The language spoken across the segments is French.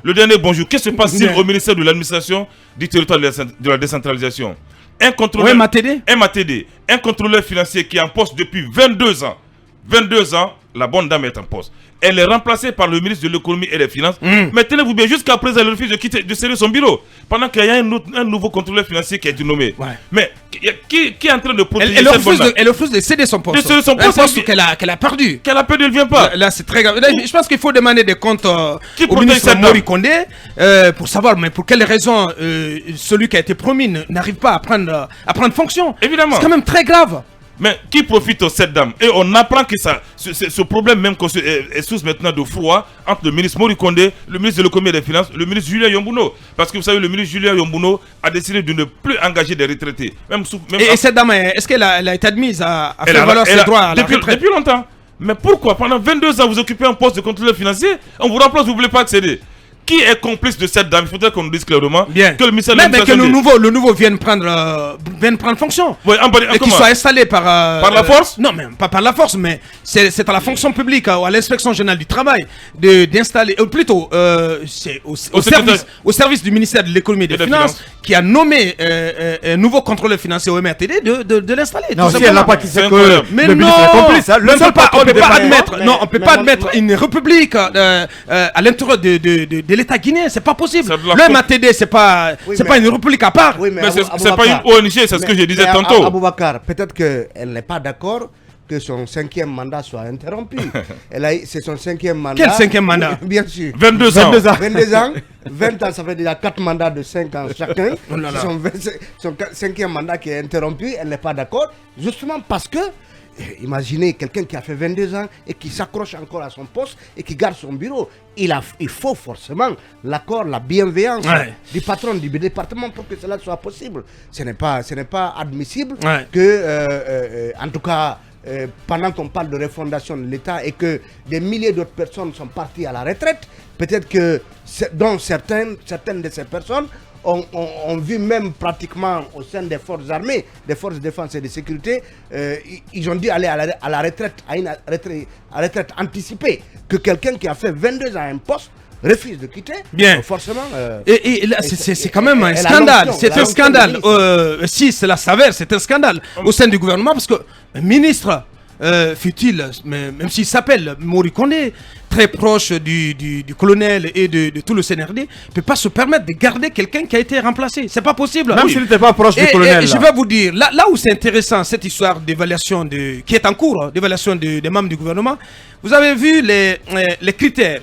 Le dernier bonjour. Qu'est-ce qui se passe au ministère de l'administration du territoire de la décentralisation? Un contrôleur, MATD, un contrôleur financier qui est en poste depuis 22 ans. 22 ans, la bonne dame est en poste. Elle est remplacée par le ministre de l'économie et des finances. Mais tenez-vous bien, jusqu'à présent, elle refuse de céder son bureau. Pendant qu'il y a un nouveau contrôleur financier qui a été nommé. Mais qui est en train de protéger cette bonne dame? Elle refuse de céder son poste. De céder son poste qu'elle a perdu. Qu'elle a perdu, elle ne vient pas. Là, c'est très grave. Là, je pense qu'il faut demander des comptes au ministre Mori Kondé pour savoir mais pour quelles raisons celui qui a été promis n'arrive pas à prendre fonction. Évidemment. C'est quand même très grave. Mais qui profite de cette dame? Et on apprend que ce problème même est source maintenant de froid entre le ministre Mori Kondé, le ministre de l'économie et des finances, le ministre Julien Yambouno. Parce que vous savez, le ministre Julien Yambouno a décidé de ne plus engager des retraités. Et cette dame, est-ce qu'elle a été admise à faire valoir ses droits à la retraite? Depuis longtemps. Mais pourquoi pendant 22 ans vous occupez un poste de contrôleur financier, on vous remplace, vous ne voulez pas accéder? Qui est complice de cette dame? Il faudrait qu'on nous dise clairement que le ministère de l'administration... que le nouveau vienne prendre fonction. Et qu'il soit installé par la force? Non, mais pas par la force, mais c'est à la fonction publique, à l'inspection générale du travail, d'installer... plutôt, c'est au service du ministère de l'économie et des finances qui a nommé un nouveau contrôleur financier au MRTD de l'installer. Non, si elle n'a pas qui sait que mais le ministre est complice. On ne peut pas admettre une république à l'intérieur de l'État guinéen, c'est pas possible. Le MATD, c'est pas une république à part. Oui, mais c'est pas une ONG, c'est ce que je disais tantôt. Aboubacar, peut-être qu'elle n'est pas d'accord que son 5e mandat soit interrompu. C'est son 5e mandat. Quel 5e mandat? Bien sûr. 22 ans. 22 ans. 20 ans, ça fait déjà 4 mandats de 5 ans chacun. Son 5e mandat qui est interrompu, elle n'est pas d'accord. Justement parce que imaginez quelqu'un qui a fait 22 ans et qui s'accroche encore à son poste et qui garde son bureau. Il faut forcément l'accord, la bienveillance du patron du département pour que cela soit possible. Ce n'est pas admissible que, en tout cas, pendant qu'on parle de refondation de l'État et que des milliers d'autres personnes sont parties à la retraite, peut-être que dont certaines de ces personnes ont vu même pratiquement au sein des forces armées, des forces de défense et de sécurité, ils ont dû aller à la retraite, à une retraite anticipée. Que quelqu'un qui a fait 22 ans à un poste refuse de quitter, forcément... Et là, c'est quand même un scandale. C'est un scandale. Si cela s'avère, c'est un scandale au sein du gouvernement parce que un ministre, fut-il, même s'il s'appelle Mori Kondé, très proche du colonel et de tout le CNRD, ne peut pas se permettre de garder quelqu'un qui a été remplacé. C'est pas possible. Même s'il n'était pas proche du colonel. Et je vais vous dire, là où c'est intéressant, cette histoire d'évaluation qui est en cours, d'évaluation des membres du gouvernement, vous avez vu les critères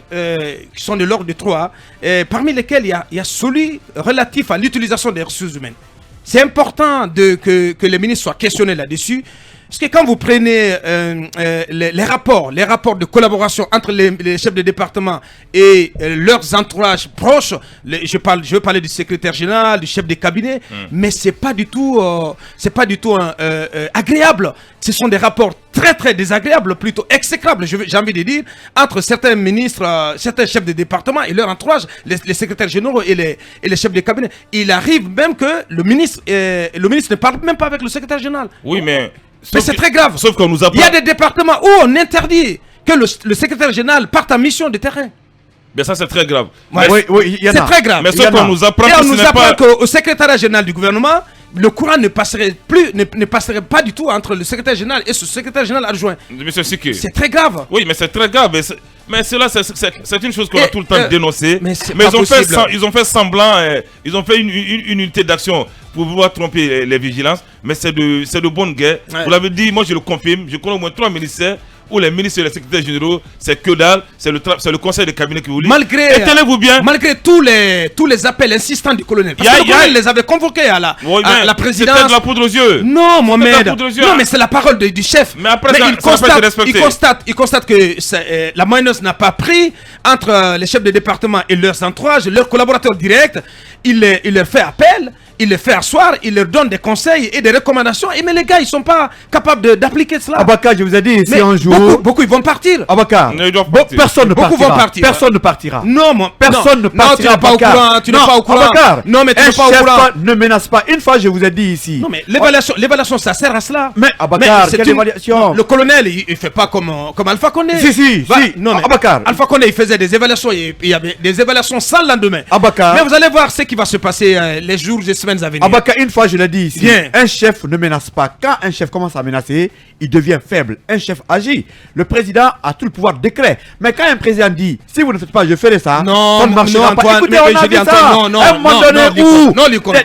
qui sont de l'ordre de 3, parmi lesquels il y a celui relatif à l'utilisation des ressources humaines. C'est important que les ministres soient questionnés là-dessus. Parce que quand vous prenez les rapports de collaboration entre les chefs de département et leurs entourages proches, je veux parler du secrétaire général, du chef de cabinet, mais c'est pas du tout agréable. Ce sont des rapports très très désagréables, plutôt exécrables, j'ai envie de dire, entre certains ministres, certains chefs de département et leur entourage, les secrétaires généraux et les chefs de cabinet. Il arrive même que le ministre ne parle même pas avec le secrétaire général. Oui, mais c'est très grave. Sauf qu'on nous apprend... Il y a des départements où on interdit que le secrétaire général parte en mission de terrain. Mais ça, c'est très grave. C'est très grave. Mais sauf qu'on nous apprend qu'au secrétariat général du gouvernement, le courant ne passerait pas du tout entre le secrétaire général et ce secrétaire général adjoint. Monsieur Siki. C'est très grave. Oui, mais c'est très grave. Mais cela, c'est une chose qu'on a tout le temps dénoncée. Mais ils ont fait semblant, ils ont fait une unité d'action pour vouloir tromper les vigilances. Mais c'est de bonne guerre. Vous l'avez dit, moi je le confirme. Je connais au moins 3 ministères où les ministres et les secrétaires généraux, c'est que dalle, c'est le conseil de cabinet qui vous lit. Tenez-vous bien. Malgré tous les appels insistants du colonel. Parce que le colonel les avait convoqués à la présidence. C'est de la poudre aux yeux. Non, Mohamed. Non, mais c'est la parole du chef. Mais après, il constate que la mayonnaise n'a pas pris entre les chefs de département et leurs entourages, leurs collaborateurs directs. Il leur fait appel. Il les fait asseoir, il leur donne des conseils et des recommandations. Mais les gars, ils ne sont pas capables d'appliquer cela. Abaka, je vous ai dit, c'est un jour. Beaucoup ils vont partir. Abakar, Ils doivent partir. personne ne Beaucoup vont partira. partir. Personne ne partira. Non, Personne ne partira. Non, tu n'es pas au courant. Tu n'es pas au courant. Abakar, Non, mais tu un n'es pas au chef courant. ne menace pas. Une fois, je vous ai dit ici. Non, mais l'évaluation, ça sert à cela. Mais Abakar, c'est quelle évaluation? Non, le colonel, il fait pas comme Alpha Condé. Si. Non, mais Abakar. Alpha Condé, il faisait des évaluations. Il y avait des évaluations sans lendemain. Abakar. Mais vous allez voir ce qui va se passer les jours et semaines à venir. Abakar, une fois, je l'ai dit ici. Bien. Un chef ne menace pas. Quand un chef commence à menacer, il devient faible. Un chef agit. Le président a tout le pouvoir de décret. Mais quand un président dit, si vous ne faites pas, je ferai ça, Non, ça ne marchera non, pas. Antoine, Écoutez, mais on a je vu dis, ça. Antoine, non, À un moment donné où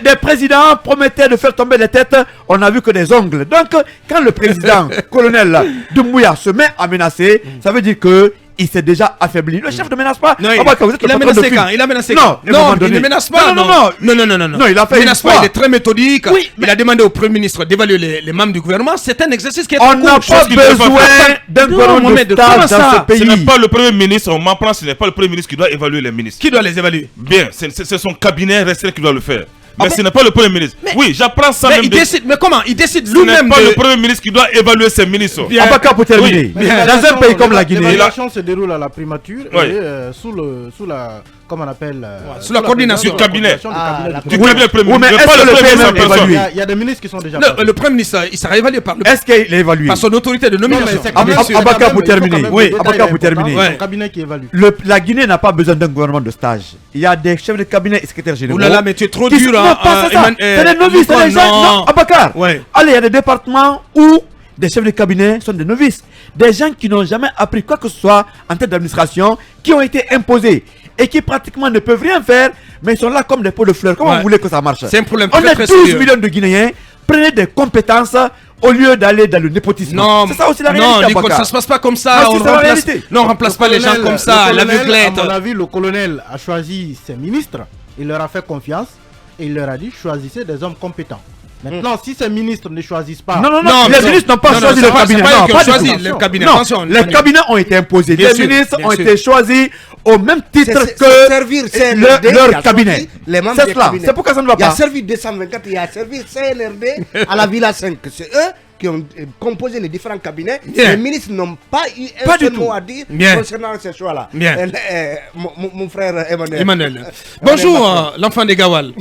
des présidents promettaient de faire tomber les têtes, on a vu que des ongles. Donc, quand le président, colonel Doumbouya, se met à menacer, ça veut dire que il s'est déjà affaibli. Le chef ne menace pas. Non, Abakar, vous êtes il le a patron de menacé film. quand Il a menacé Non, quand à un moment il donné. ne menace pas. Non. Non, Il a fait il une menace fois. pas. Il est très méthodique. Oui, il a demandé au Premier ministre d'évaluer les membres du gouvernement. C'est un exercice qui est On en n'a cours. pas qu'il ne peut pas besoin faire. d'un Non, gouvernement de Mohamed, stage comment dans ça? ce Ce n'est pays. pas le Premier ministre, on m'apprend, ce n'est pas le Premier ministre qui doit évaluer les ministres. Qui doit les évaluer? Bien, c'est son cabinet restreint qui doit le faire. Mais ce n'est pas le Premier ministre. Oui, j'apprends ça Mais même. il décide. Mais comment? Il décide Ce n'est lui-même pas de... le Premier ministre qui doit évaluer ses ministres. Bien. Abakar, pour terminer. Oui, Dans un pays comme la Guinée, L'évaluation se déroule à la primature Oui. et sous la, comment on appelle, sous la coordination du cabinet. Du cabinet Premier Oui, mais ministre. est-ce Pas que le le Premier PM ministre en est personne. évalué? Il y a des ministres qui sont déjà Non, passés. le Premier ministre, il sera évalué par, est-ce qu'il est évalué? par son autorité de nomination. c'est quand même- c'est Abakar, quand même- pour il faut quand terminer. même Oui, le détail Abakar, pour est important, terminer. c'est Ouais. son cabinet qui évalue. La Guinée n'a pas besoin d'un gouvernement de stage. Il y a des chefs de cabinet et secrétaires généraux. Ouh là là, mais tu es trop qui dur. sont- Non, pas ça. C'est des novices, c'est des gens. Non, Abakar. Ouais. Allez, il y a des départements où des chefs de cabinet sont des novices. Des gens qui n'ont jamais appris quoi que ce soit en termes d'administration, qui ont été imposés et qui pratiquement ne peuvent rien faire, mais ils sont là comme des pots de fleurs. Comment Ouais. vous voulez que ça marche? C'est un problème On très, est très 12 sérieux. millions de Guinéens. Prenez des compétences au lieu d'aller dans le népotisme. Non, c'est ça aussi la non, réalité. Nicole, Abakar. ça se passe pas comme ça. Non, si, On c'est la remplace, réalité. non, on remplace pas les gens comme ça, à l'aveuglette. À mon avis, le colonel a choisi ses ministres, il leur a fait confiance et il leur a dit choisissez des hommes compétents. Maintenant, si ces ministres ne choisissent pas. Non, Non, les non, ministres n'ont pas non, choisi non, le c'est cabinet. pas eux Non, qui ont pas du choisi tout. le cabinet. Non, Attention, les cabinets ont été imposés. Bien Les sûr, ministres bien ont sûr. été choisis au même titre C'est que servir CNRD leur qui a cabinet. choisi les membres C'est des cela. cabinets. C'est pourquoi ça ne va Il y a pas. servi 224, il y a servi CNRD à la Villa 5. C'est eux qui ont composé les différents cabinets. Bien. Les ministres n'ont pas eu un Pas du seul tout. mot à dire Bien. concernant ces choix-là. Bien. Mon frère Emmanuel. Emmanuel. Bonjour, l'enfant des Gawal.